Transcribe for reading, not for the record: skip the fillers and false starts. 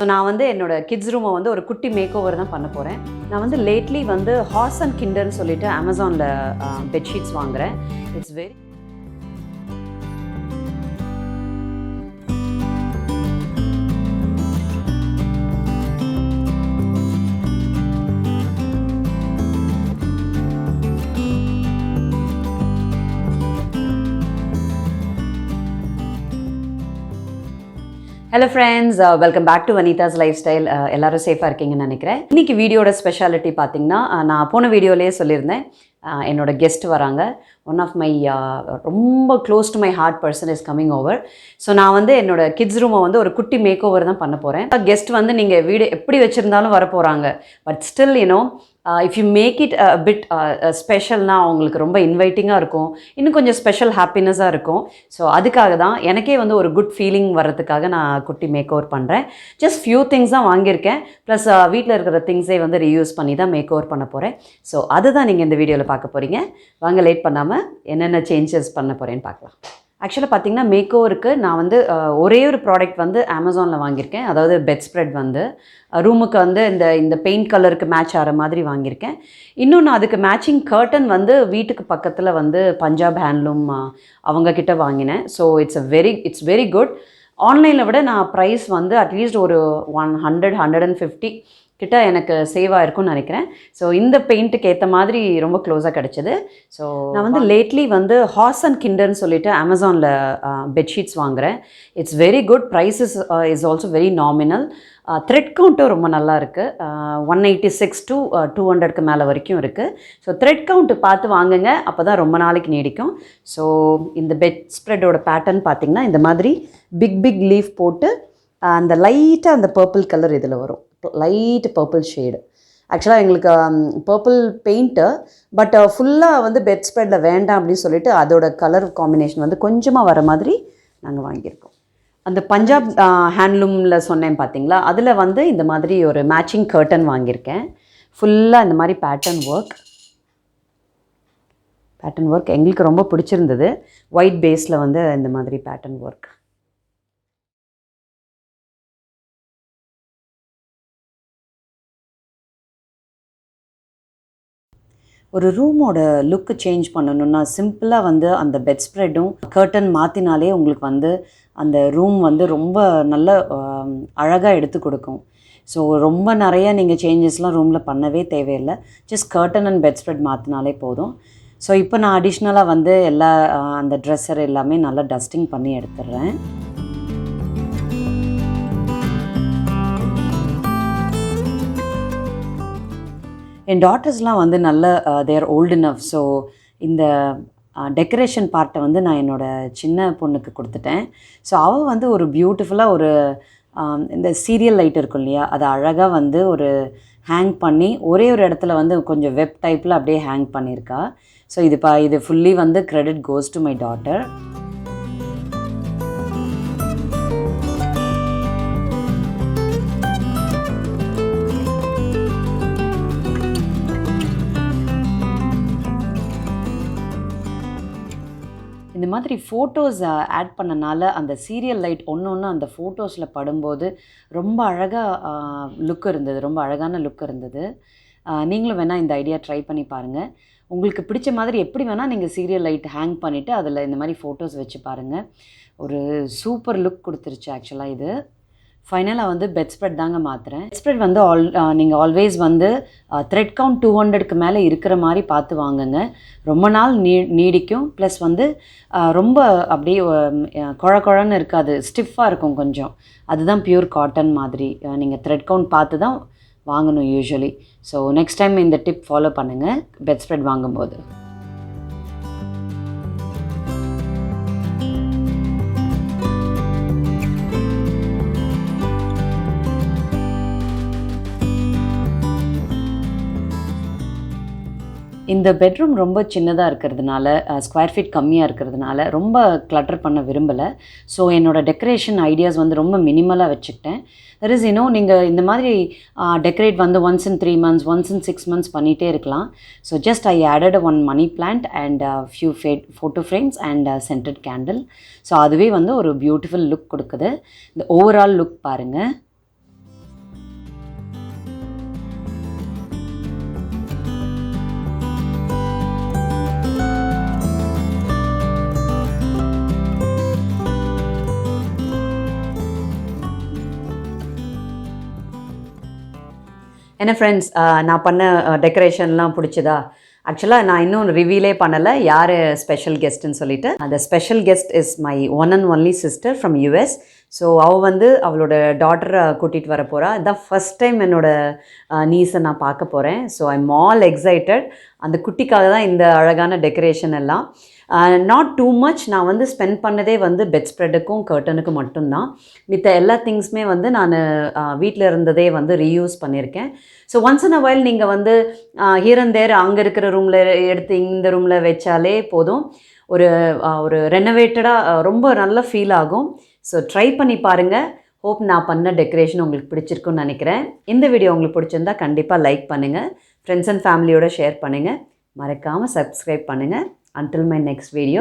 So நான் வந்து என்னோட கிட்ஸ் ரூமை வந்து ஒரு குட்டி மேக்கோவர் தான் பண்ண போகிறேன். நான் வந்து லேட்லி வந்து ஹார்ஸ் அண்ட் கிண்டர்னு சொல்லிட்டு அமேசானில் பெட்ஷீட்ஸ் வாங்குகிறேன். It's very hello friends, welcome back to Vanitha's lifestyle. எல்லோரும் சேஃபாக இருக்கீங்கன்னு நினைக்கிறேன். இன்றைக்கி வீடியோட ஸ்பெஷாலிட்டி பார்த்திங்கன்னா, நான் போன வீடியோலேயே சொல்லியிருந்தேன், என்னோட கெஸ்ட் வராங்க. ஒன் ஆஃப் மை ரொம்ப close to my heart person is coming over. So நான் வந்து என்னோட கிட்ஸ் ரூமை வந்து ஒரு குட்டி மேக் ஓவர் தான் பண்ண போகிறேன். கெஸ்ட் வந்து நீங்கள் வீடு எப்படி வச்சுருந்தாலும் வர போகிறாங்க. But still if you make it bit ஸ்பெஷல்னால் அவங்களுக்கு ரொம்ப இன்வைட்டிங்காக இருக்கும், இன்னும் கொஞ்சம் ஸ்பெஷல் ஹாப்பினஸாக இருக்கும். ஸோ அதுக்காக தான் எனக்கே வந்து ஒரு குட் ஃபீலிங் வர்றதுக்காக நான் குட்டி மேக் ஓவர் பண்ணுறேன். ஜஸ்ட் ஃபியூ திங்ஸ் தான் வாங்கியிருக்கேன். ப்ளஸ் வீட்டில் இருக்கிற திங்ஸே வந்து ரீயூஸ் பண்ணி தான் மேக் ஓவர் பண்ண போகிறேன். ஸோ அதுதான் நீங்கள் இந்த வீடியோவில் பார்க்க போகிறீங்க. வாங்க லேட் பண்ணாமல் என்னென்ன சேஞ்சஸ் பண்ண போகிறேன்னு பார்க்கலாம். ஆக்சுவலாக பார்த்தீங்கன்னா மேக் ஓவருக்கு நான் வந்து ஒரே ஒரு ப்ராடக்ட் வந்து அமேசானில் வாங்கியிருக்கேன். அதாவது பெட் ஸ்ப்ரெட் வந்து ரூமுக்கு வந்து இந்த பெயிண்ட் கலருக்கு மேட்ச் ஆகிற மாதிரி வாங்கியிருக்கேன். இன்னொன்று அதுக்கு மேட்சிங் கர்டன் வந்து வீட்டுக்கு பக்கத்தில் வந்து பஞ்சாப் ஹேண்ட்லூம் அவங்கக்கிட்ட வாங்கினேன். So it's very good. ஆன்லைனில் விட நான் ப்ரைஸ் வந்து அட்லீஸ்ட் ஒரு 150 கிட்ட எனக்கு சேவ் ஆகிருக்கும்னு நினைக்கிறேன். ஸோ இந்த பெயிண்ட்டுக்கு ஏற்ற மாதிரி ரொம்ப க்ளோஸாக கிடச்சிது. ஸோ நான் வந்து லேட்லி வந்து ஹார்ஸ் அண்ட் கிண்டர்னு சொல்லிட்டு அமேசானில் பெட்ஷீட்ஸ் வாங்குகிறேன். It's very good. Price is also very nominal. Thread கவுண்ட்டும் ரொம்ப நல்லா இருக்குது. 186 to 200க்கு மேலே வரைக்கும் இருக்குது. ஸோ த்ரெட் கவுண்ட்டு பார்த்து வாங்குங்க, அப்போ தான் ரொம்ப நாளைக்கு நீடிக்கும். ஸோ இந்த பெட் ஸ்ப்ரெட்டோட பேட்டர்ன் பார்த்திங்கன்னா இந்த மாதிரி பிக் லீஃப் போட்டு அந்த லைட்டாக அந்த பர்பிள் கலர் இதில் வரும். Light purple shade. ஆக்சுவலாக எங்களுக்கு பர்பிள் பெயிண்ட்டு, பட் ஃபுல்லாக வந்து பெட் ஸ்ப்ரெட்டில் வேண்டாம் அப்படின்னு சொல்லிட்டு அதோட கலர் காம்பினேஷன் வந்து கொஞ்சமாக வர மாதிரி நாங்கள் வாங்கியிருக்கோம். அந்த பஞ்சாப் ஹேண்ட்லூமில் சொன்னேன் பார்த்தீங்களா, அதில் வந்து இந்த மாதிரி ஒரு மேட்சிங் கர்டன் வாங்கியிருக்கேன். ஃபுல்லாக இந்த மாதிரி பேட்டர்ன் ஒர்க் எங்களுக்கு ரொம்ப பிடிச்சிருந்தது. ஒயிட் பேஸில் வந்து இந்த மாதிரி பேட்டர்ன் ஒர்க். ஒரு ரூமோட லுக்கு சேஞ்ச் பண்ணணுன்னா சிம்பிளாக வந்து அந்த பெட் ஸ்ப்ரெட்டும் கர்டன் மாற்றினாலே உங்களுக்கு வந்து அந்த ரூம் வந்து ரொம்ப நல்ல அழகாக எடுத்து கொடுக்கும். ஸோ ரொம்ப நிறைய நீங்கள் சேஞ்சஸ்லாம் ரூமில் பண்ணவே தேவையில்லை. Just curtain and bedspread மாற்றினாலே போதும். ஸோ இப்போ நான் அடிஷ்னலாக வந்து எல்லா அந்த ட்ரெஸ்ஸர் எல்லாமே நல்லா டஸ்டிங் பண்ணி எடுத்துடுறேன். என் டாட்டர்ஸ்லாம் வந்து நல்ல தேர் ஓல்டு இனஃப். ஸோ இந்த டெக்கரேஷன் பார்ட்டை வந்து நான் என்னோடய சின்ன பொண்ணுக்கு கொடுத்துட்டேன். ஸோ அவள் வந்து ஒரு பியூட்டிஃபுல்லாக ஒரு இந்த சீரியல் லைட் இருக்கும் இல்லையா, அதை அழகாக வந்து ஒரு ஹேங் பண்ணி ஒரே ஒரு இடத்துல வந்து கொஞ்சம் வெப் டைப்பில் அப்படியே ஹேங் பண்ணியிருக்கா. ஸோ இது ஃபுல்லி வந்து credit goes to my daughter. இந்த மாதிரி ஃபோட்டோஸ் ஆட் பண்ணனால அந்த சீரியல் லைட் ஒன்று அந்த ஃபோட்டோஸில் படும்போது ரொம்ப அழகாக லுக் இருந்தது, ரொம்ப அழகான லுக் இருந்தது. நீங்களும் வேணால் இந்த ஐடியா ட்ரை பண்ணி பாருங்கள். உங்களுக்கு பிடிச்ச மாதிரி எப்படி வேணால் நீங்கள் சீரியல் லைட் ஹேங் பண்ணிவிட்டு அதில் இந்த மாதிரி ஃபோட்டோஸ் வச்சு பாருங்கள். ஒரு சூப்பர் லுக் கொடுத்துருச்சு. ஆக்சுவலாக இது ஃபைனலாக வந்து பெட் ஸ்ப்ரெட் தாங்க மாற்றுறேன். பெட் ஸ்ப்ரெட் வந்து நீங்கள் ஆல்வேஸ் வந்து த்ரெட் கவுண்ட் 200க்கு மேலே இருக்கிற மாதிரி பார்த்து வாங்குங்க. ரொம்ப நாள் நீடிக்கும். ப்ளஸ் வந்து ரொம்ப அப்படியே குழன்னு இருக்காது, ஸ்டிஃபாக இருக்கும் கொஞ்சம். அதுதான் பியூர் காட்டன் மாதிரி. நீங்கள் த்ரெட் கவுண்ட் பார்த்து தான் வாங்கணும் யூஸ்வலி. ஸோ நெக்ஸ்ட் டைம் இந்த டிப் ஃபாலோ பண்ணுங்கள் பெட் ஸ்ப்ரெட் வாங்கும்போது. இந்த பெட்ரூம் ரொம்ப சின்னதாக இருக்கிறதுனால, ஸ்கொயர் ஃபீட் கம்மியாக இருக்கிறதுனால ரொம்ப கிளட்டர் பண்ண விரும்பலை. ஸோ என்னோடய டெக்கரேஷன் ஐடியாஸ் வந்து ரொம்ப மினிமலாக வச்சுக்கிட்டேன். தட் இஸ் நீங்கள் இந்த மாதிரி டெக்கரேட் வந்து once in 3 months, once in 6 months பண்ணிகிட்டே இருக்கலாம். So just I added 1 money plant and few photo frames and scented candle. So அதுவே வந்து ஒரு பியூட்டிஃபுல் லுக் கொடுக்குது. இந்த ஓவரால் லுக் பாருங்கள். என்ன ஃப்ரெண்ட்ஸ், நான் பண்ண டெக்கரேஷன்லாம் பிடிச்சதா? ஆக்சுவலாக நான் இன்னும் ரிவீலே பண்ணலை யார் ஸ்பெஷல் கெஸ்ட்டுன்னு சொல்லிட்டு. அந்த special guest is my one and only sister from US. So அவள் வந்து அவளோட டாட்டரை கூட்டிகிட்டு வர போகிறா. இதுதான் ஃபஸ்ட் டைம் என்னோடய நீஸை நான் பார்க்க போகிறேன். So I am all excited. அந்த குட்டிக்காக தான் இந்த அழகான டெக்கரேஷன் எல்லாம். Not too much. நான் வந்து ஸ்பெண்ட் பண்ணதே வந்து பெட் ஸ்ப்ரெட்டுக்கும் கர்ட்டனுக்கும் மட்டும்தான். மித்த எல்லா திங்ஸுமே வந்து நான் வீட்டில் இருந்ததே வந்து ரீயூஸ் பண்ணியிருக்கேன். So once in a while நீங்கள் வந்து ஹியர் அண்ட் தேர் அங்கே இருக்கிற ரூமில் எடுத்து இந்த ரூமில் வச்சாலே போதும். ஒரு ஒரு ரெனோவேட்டடாக ரொம்ப நல்ல ஃபீல் ஆகும். ஸோ ட்ரை பண்ணி பாருங்கள். ஹோப் நான் பண்ண டெக்கரேஷன் உங்களுக்கு பிடிச்சிருக்குன்னு நினைக்கிறேன். இந்த வீடியோ உங்களுக்கு பிடிச்சிருந்தா கண்டிப்பாக லைக் பண்ணுங்கள், ஃப்ரெண்ட்ஸ் அண்ட் ஃபேமிலியோட ஷேர் பண்ணுங்கள், மறக்காமல் சப்ஸ்கிரைப் பண்ணுங்கள். Until my next video,